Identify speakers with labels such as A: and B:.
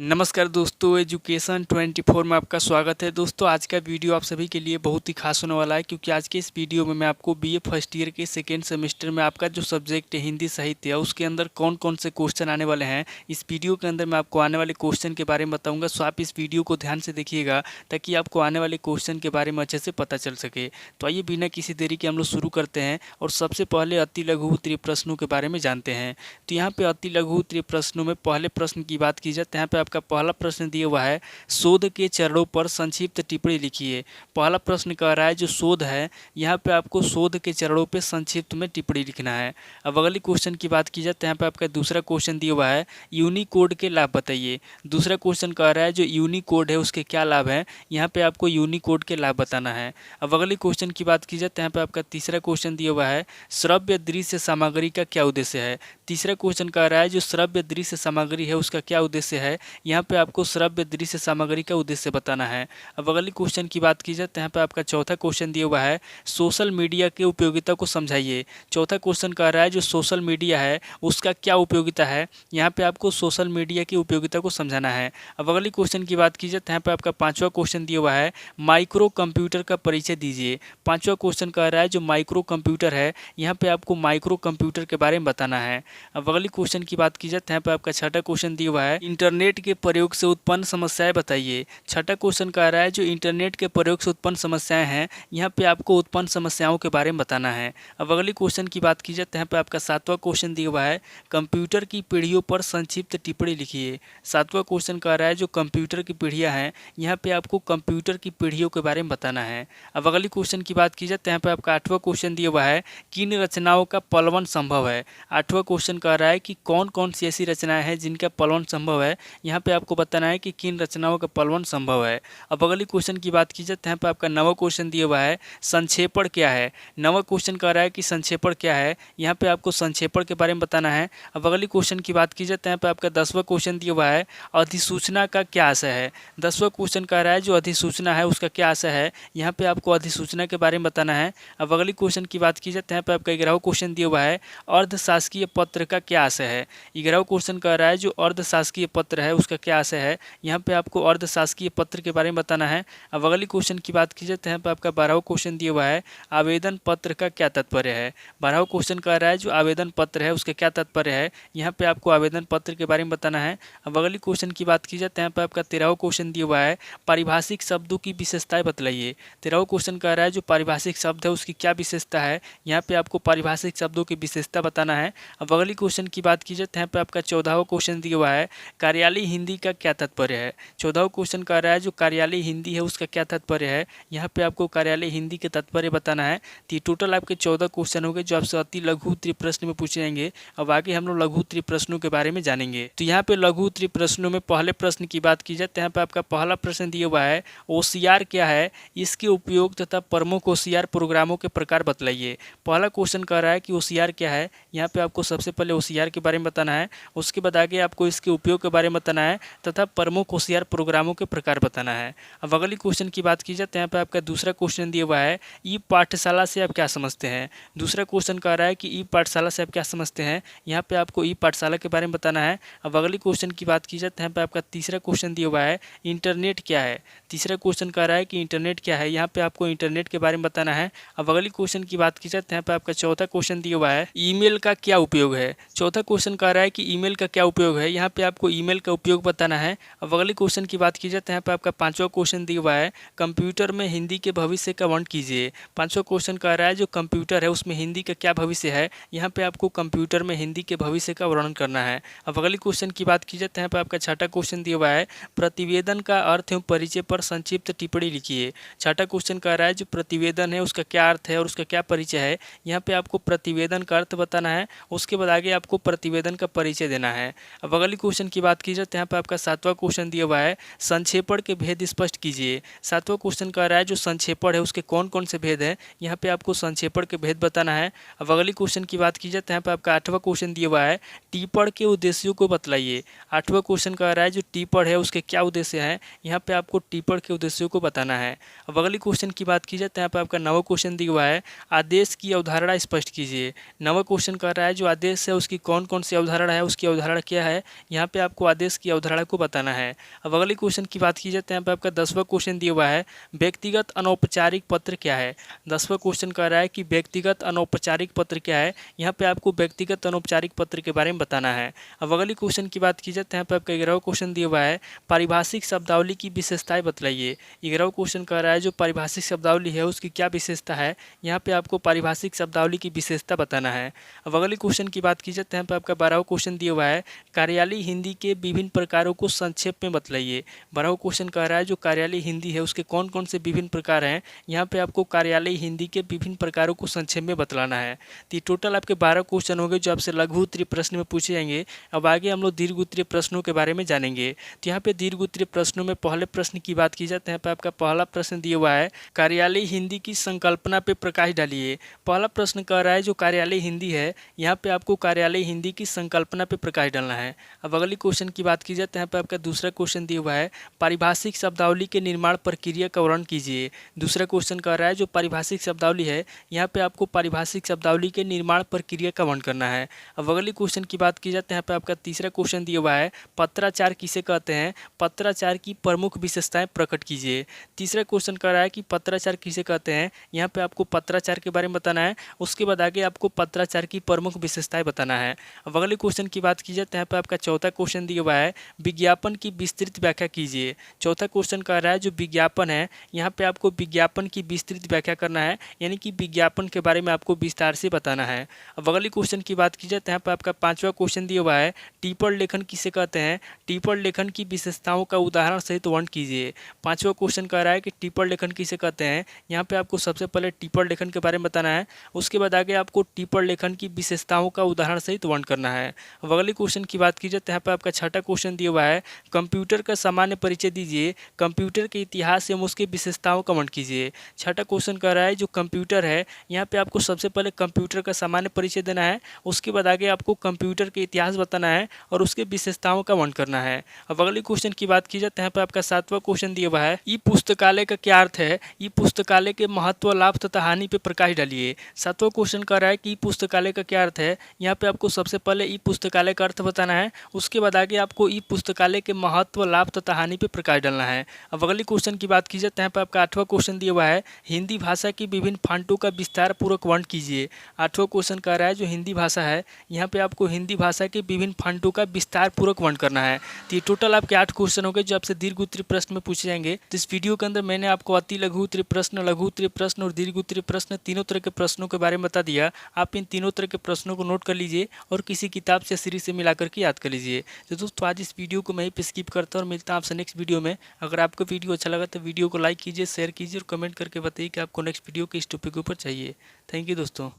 A: नमस्कार दोस्तों, एजुकेशन 24 में आपका स्वागत है। दोस्तों, आज का वीडियो आप सभी के लिए बहुत ही खास होने वाला है, क्योंकि आज के इस वीडियो में मैं आपको बीए फर्स्ट ईयर के सेकेंड सेमेस्टर में आपका जो सब्जेक्ट है हिंदी साहित्य है, उसके अंदर कौन कौन से क्वेश्चन आने वाले हैं, इस वीडियो के अंदर मैं आपको आने वाले क्वेश्चन के बारे में बताऊँगा। सो आप इस वीडियो को ध्यान से देखिएगा ताकि आपको आने वाले क्वेश्चन के बारे में अच्छे से पता चल सके। तो आइए बिना किसी देरी के हम लोग शुरू करते हैं और सबसे पहले अति लघु उत्तरीय प्रश्नों के बारे में जानते हैं। तो यहाँ पे अति लघु उत्तरीय प्रश्नों में पहले प्रश्न की बात की जाए तो यहाँ पे आपका पहला प्रश्न दिया हुआ है, शोध के चरणों पर संक्षिप्त टिप्पणी लिखिए। पहला प्रश्न कह रहा है जो शोध है, यहाँ पे आपको शोध के चरणों पे संक्षिप्त में टिप्पणी लिखना है। अब अगली क्वेश्चन की बात की जाए तो यहाँ पे आपका दूसरा क्वेश्चन दिया हुआ है, यूनिकोड के लाभ बताइए। दूसरा क्वेश्चन कह रहा है जो यूनिकोड है उसके क्या लाभ हैं, यहाँ पे आपको यूनिकोड के लाभ बताना है। अब अगली क्वेश्चन की बात की जाए तो यहाँ पे आपका तीसरा क्वेश्चन दिया हुआ है, श्रव्य दृश्य सामग्री का क्या उद्देश्य है। तीसरा क्वेश्चन कह रहा है जो श्रव्य दृश्य सामग्री है उसका क्या उद्देश्य है, यहाँ पे आपको श्रव्य दृश्य सामग्री का उद्देश्य बताना है। अब अगली क्वेश्चन की बात की जाए तो यहाँ पे आपका चौथा क्वेश्चन दिया हुआ है, सोशल मीडिया की उपयोगिता को समझाइए। चौथा क्वेश्चन कह रहा है जो सोशल मीडिया है उसका क्या उपयोगिता है, यहाँ पे आपको सोशल मीडिया की उपयोगिता को समझाना है। अब अगली क्वेश्चन की बात की जाए तो यहाँ पे आपका पांचवा क्वेश्चन दिया हुआ है, माइक्रो कंप्यूटर का परिचय दीजिए। पांचवा क्वेश्चन कह रहा है जो माइक्रो कंप्यूटर है, यहाँ पे आपको माइक्रो कंप्यूटर के बारे में बताना है। अब अगली क्वेश्चन की बात की जाए तो यहाँ पे आपका छठा क्वेश्चन दिया हुआ है, इंटरनेट के प्रयोग से उत्पन्न समस्याएं बताइए। छठा क्वेश्चन कह रहा है जो इंटरनेट के प्रयोग से उत्पन्न समस्याएं हैं, यहाँ पे आपको उत्पन्न समस्याओं के बारे में बताना है। अब अगली क्वेश्चन की बात की जाए तो यहाँ पे आपका सातवां क्वेश्चन दिया हुआ है, कंप्यूटर की पीढ़ियों पर संक्षिप्त टिप्पणी लिखिए। सातवां क्वेश्चन कह रहा है जो कंप्यूटर की पीढ़ियाँ हैं, यहाँ पे आपको कंप्यूटर की पीढ़ियों के बारे में बताना है। अब अगली क्वेश्चन की बात की जाए तो यहाँ पे आपका आठवां क्वेश्चन दिया हुआ है, किन रचनाओं का पलवन संभव है। आठवां क्वेश्चन कह रहा है कि कौन कौन सी ऐसी रचनाएं हैं जिनका पलवन संभव है, यहाँ पे आपको बताना है कि किन रचनाओं का पलवन संभव है। अब अगली क्वेश्चन की बात की जाए तो यहाँ पे आपका नवा क्वेश्चन दिया हुआ है, संक्षेपण क्या है। नवा क्वेश्चन कह रहा है कि संक्षेपण क्या है, यहाँ पे आपको संक्षेपण के बारे में बताना है। अब अगली क्वेश्चन की बात की जाए तो यहाँ पे आपका 10वां क्वेश्चन दिया हुआ है, अधिसूचना का क्या आशय है। 10वां क्वेश्चन कह रहा है जो अधिसूचना है उसका क्या आशय है, यहाँ पे आपको अधिसूचना के बारे में बताना है। अब अगली क्वेश्चन की बात की जाए तो यहाँ पे आपका 11वां क्वेश्चन दिया हुआ है, अर्धशासकीय पत्र का क्या आशय है। 11वां क्वेश्चन कह रहा है जो अर्धशासकीय पत्र है उसका क्या आशय है, यहाँ पे आपको अर्धशासकीय पत्र के बारे में बताना है। अब अगली क्वेश्चन की बात की जाए तो यहाँ पे आपका 12वां क्वेश्चन दिया हुआ है, आवेदन पत्र का क्या तात्पर्य है। 12वां क्वेश्चन कह रहा है जो आवेदन पत्र है उसका क्या तात्पर्य है, यहाँ पे आपको आवेदन पत्र के बारे में बताना है। अब अगली क्वेश्चन की बात की जाए तो यहाँ पे आपका 13वां क्वेश्चन दिया हुआ है, पारिभाषिक शब्दों की विशेषताएं बतलाइए। 13वां क्वेश्चन कह रहा है जो पारिभाषिक शब्द है उसकी क्या विशेषता है, यहाँ पे आपको पारिभाषिक शब्दों की विशेषता बताना है। अब अगली क्वेश्चन की बात की जाए तो यहाँ पे आपका 14वां क्वेश्चन दिया हुआ है, कार्यालय हिंदी का क्या तात्पर्य है। 14वां क्वेश्चन कह रहा है जो कार्यालय हिंदी है उसका क्या तात्पर्य है, यहाँ पे आपको कार्यालय हिंदी के तात्पर्य बताना है। तो ये टोटल आपके 14 क्वेश्चन हो गए जो आपसे अति लघु उत्तरीय प्रश्न में पूछे जाएंगे। अब आगे हम लोग लघु उत्तरीय प्रश्नों के बारे में जानेंगे। तो यहाँ पे लघु उत्तरीय प्रश्नों में पहले प्रश्न की बात की जाए तो यहाँ पे आपका पहला प्रश्न दिया हुआ है, ओसीआर क्या है, इसके उपयोग तथा प्रमुख ओसीआर प्रोग्रामों के प्रकार बतलाइए। पहला क्वेश्चन कह रहा है कि ओसीआर क्या है, यहाँ पे आपको सबसे पहले ओसीआर के बारे में बताना है, उसके बाद आगे आपको इसके उपयोग के बारे में बताना है तथा प्रमुख ओसीआर प्रोग्रामों के प्रकार बताना है। अब अगली क्वेश्चन की बात की जाए तो यहाँ पे आपका दूसरा क्वेश्चन दिया हुआ है, ई पाठशाला से आप क्या समझते हैं। दूसरा क्वेश्चन कह रहा है कि ई पाठशाला से आप क्या समझते हैं, यहाँ पे आपको ई पाठशाला के बारे में बताना है। अब अगली क्वेश्चन की बात की जाए तो यहाँ पे आपका तीसरा क्वेश्चन दिया हुआ है, इंटरनेट क्या है। तीसरा क्वेश्चन कह रहा है कि इंटरनेट क्या है, यहाँ पे आपको इंटरनेट के बारे में बताना है। अब अगली क्वेश्चन की बात की जाए तो यहाँ पे आपका चौथा क्वेश्चन दिया हुआ है, ईमेल का क्या उपयोग है। चौथा क्वेश्चन कह रहा है कि ईमेल का क्या उपयोग है, यहाँ पे आपको ईमेल का उपयोग बताना है। अब अगली क्वेश्चन की बात की जाए तो यहाँ पे आपका पांचवा क्वेश्चन दिया हुआ है, कंप्यूटर में हिंदी के भविष्य का वर्णन कीजिए। पांचवा क्वेश्चन कह रहा है जो कंप्यूटर है उसमें हिंदी का क्या भविष्य है, यहाँ पे आपको कंप्यूटर में हिंदी के भविष्य का वर्णन करना है। अब अगली क्वेश्चन की बात की जाए तो यहाँ पे आपका छठा क्वेश्चन दिया हुआ है, प्रतिवेदन का अर्थ एवं परिचय पर संक्षिप्त टिप्पणी लिखिए। छठा क्वेश्चन कह रहा है जो प्रतिवेदन है उसका क्या अर्थ है और उसका क्या परिचय है, यहाँ पे आपको प्रतिवेदन का अर्थ बताना है, उसके बाद आगे आपको प्रतिवेदन का परिचय देना है। अब अगली क्वेश्चन की बात की जाए तो यहाँ पे आपका सातवां क्वेश्चन दिया हुआ है, संक्षेपण के भेद स्पष्ट कीजिए। सातवां क्वेश्चन कह रहा है जो संक्षेपण है उसके कौन कौन से भेद है, यहाँ पे आपको संक्षेपण के भेद बताना है। अब अगली क्वेश्चन की बात की जाए तो यहाँ पे आपका आठवां क्वेश्चन दिया हुआ है, टिप्पण के उद्देश्यों को बतलाइए। आठवां क्वेश्चन कह रहा है जो टिप्पण है उसके क्या उद्देश्य है, यहाँ पे आपको टिप्पण के उद्देश्यों को बताना है। अब अगली क्वेश्चन की बात की जाए तो यहाँ पे आपका नवा क्वेश्चन दिया हुआ है, आदेश की अवधारणा स्पष्ट कीजिए। नवा क्वेश्चन कह रहा है जो आदेश है उसकी कौन कौन सी अवधारणा है, उसकी अवधारणा क्या है, यहाँ पे आपको आदेश की की अवधारणा को बताना है। अब अगले क्वेश्चन की बात की जाए तो यहाँ पे आपका 10वां क्वेश्चन दिया हुआ है, व्यक्तिगत अनौपचारिक पत्र क्या है। 10वां क्वेश्चन कह रहा है कि व्यक्तिगत अनौपचारिक पत्र क्या है। यहाँ पे आपको व्यक्तिगत अनौपचारिक पत्र के बारे में बताना है। अब अगली क्वेश्चन की बात की जाए तो यहाँ पे आपका 11वां क्वेश्चन दिया हुआ है, पारिभाषिक शब्दावली की विशेषताएं बतलाइए। 11वां क्वेश्चन कह रहा है जो पारिभाषिक शब्दावली है उसकी क्या विशेषता है। यहाँ पे आपको पारिभाषिक शब्दावली की विशेषता बताना है। अब अगले क्वेश्चन की बात की जाए तो यहाँ पे आपका 12वां क्वेश्चन दिया हुआ है, कार्यालयी हिंदी के विभिन्न प्रकारों को संक्षेप में बतलाइए। 12वां क्वेश्चन कह रहा है जो कार्यालयी हिंदी है उसके कौन कौन से विभिन्न प्रकार हैं। यहाँ पे आपको कार्यालयी हिंदी के विभिन्न प्रकारों को संक्षेप में बतलाना है। तो ये टोटल आपके 12 क्वेश्चन होंगे जो आपसे लघु उत्तरीय प्रश्न में पूछे जाएंगे। अब आगे हम लोग दीर्घ उत्तरीय प्रश्नों के बारे में जानेंगे। तो यहाँ पे दीर्घ उत्तरीय प्रश्नों में पहले प्रश्न की बात की जाए तो यहाँ पे आपका पहला प्रश्न दिया हुआ है, कार्यालयी हिंदी की संकल्पना पे प्रकाश डालिए। पहला प्रश्न कह रहा है जो कार्यालयी हिंदी है यहाँ पे आपको कार्यालयी हिंदी की संकल्पना पे प्रकाश डालना है। अब अगली क्वेश्चन की बात की जाए तो यहाँ पे आपका दूसरा क्वेश्चन दिया हुआ है, पारिभाषिक शब्दावली के निर्माण प्रक्रिया का वर्णन कीजिए। दूसरा क्वेश्चन कह रहा है जो पारिभाषिक शब्दावली है यहाँ पे आपको पारिभाषिक शब्दावली के निर्माण प्रक्रिया का वर्णन करना है। अब अगली क्वेश्चन की बात की जाए तो यहाँ पे आपका तीसरा क्वेश्चन दिया हुआ है, पत्राचार किसे कहते हैं, पत्राचार की प्रमुख विशेषताएं प्रकट कीजिए। तीसरा क्वेश्चन कह रहा है कि पत्राचार किसे कहते हैं, यहाँ पे आपको पत्राचार के बारे में बताना है। उसके बाद आगे आपको पत्राचार की प्रमुख विशेषताएं बताना है। अब अगले क्वेश्चन की बात की जाए तो यहाँ पे आपका चौथा क्वेश्चन दिया हुआ है, विज्ञापन की विस्तृत व्याख्या कीजिए। चौथा क्वेश्चन कह रहा है जो विज्ञापन है यहाँ पे आपको विज्ञापन की विस्तृत व्याख्या करना है, यानी कि विज्ञापन के बारे में आपको विस्तार से बताना है। अब अगले क्वेश्चन की बात की जाए तो यहाँ पे आपका पांचवा क्वेश्चन दिया हुआ है, टिप्पण लेखन किसे कहते हैं, टिप्पण लेखन की विशेषताओं का उदाहरण सहित वर्णन कीजिए। पांचवा क्वेश्चन कह रहा है कि टिप्पण लेखन किसे कहते हैं, यहाँ पे आपको सबसे पहले टिप्पण लेखन के बारे में बताना है। उसके बाद आगे आपको टिप्पण लेखन की विशेषताओं का उदाहरण सहित वर्णन करना है। अब अगले क्वेश्चन की बात की जाए तो यहाँ पे आपका छठा क्वेश्चन दिया हुआ है, कंप्यूटर का सामान्य परिचय दीजिए। कंप्यूटर के इतिहास एवं उसके विशेषताओं का वर्णन कीजिए। छठा क्वेश्चन कह रहा है जो कंप्यूटर है यहाँ पे आपको सबसे पहले कंप्यूटर का सामान्य परिचय देना है। उसके बाद आगे आपको कंप्यूटर के इतिहास बताना है और उसके विशेषताओं का वर्णन करना है। अब अगले क्वेश्चन की बात की जाए तो यहाँ पे आपका सातवां क्वेश्चन दिया हुआ है, ई पुस्तकालय का क्या अर्थ है, ई पुस्तकालय के महत्व, लाभ तथा हानि पे प्रकाश डालिए। सातवां क्वेश्चन कह रहा है कि ई पुस्तकालय का क्या अर्थ है, यहाँ पे आपको सबसे पहले ई पुस्तकालय का अर्थ बताना है। उसके बाद आगे आपको ई पुस्तकालय के महत्व, लाभ तथा हानि पे प्रकाश डालना है। अब अगली क्वेश्चन की बात की जाए तो यहाँ पे आपका आठवां क्वेश्चन दिया हुआ है, हिंदी भाषा की विभिन्न फांटों का विस्तार पूर्वक वर्णन कीजिए। आठवां क्वेश्चन कह रहा है जो हिंदी भाषा है यहाँ पे आपको हिंदी भाषा के विभिन्न फांटों का विस्तार पूर्वक वर्णन करना है। तो ये टोटल आपके 8 क्वेश्चन हो गए जो आपसे दीर्घ उत्तरीय प्रश्न में पूछे जाएंगे। तो इस वीडियो के अंदर मैंने आपको अति लघु उत्तरीय प्रश्न, लघु उत्तरीय प्रश्न और दीर्घ उत्तरीय प्रश्न तीनों तरह के प्रश्नों के बारे में बता दिया। आप इन तीनों तरह के प्रश्नों को नोट कर लीजिए और किसी किताब से सीरीज से मिला करके याद कर लीजिए। तो दोस्तों आज इस वीडियो को मैं ही पे स्किप करता हूँ और मिलता हूँ आपसे नेक्स्ट वीडियो में। अगर आपको वीडियो अच्छा लगा तो वीडियो को लाइक कीजिए, शेयर कीजिए और कमेंट करके बताइए कि आपको नेक्स्ट वीडियो किस टॉपिक के ऊपर चाहिए। थैंक यू दोस्तों।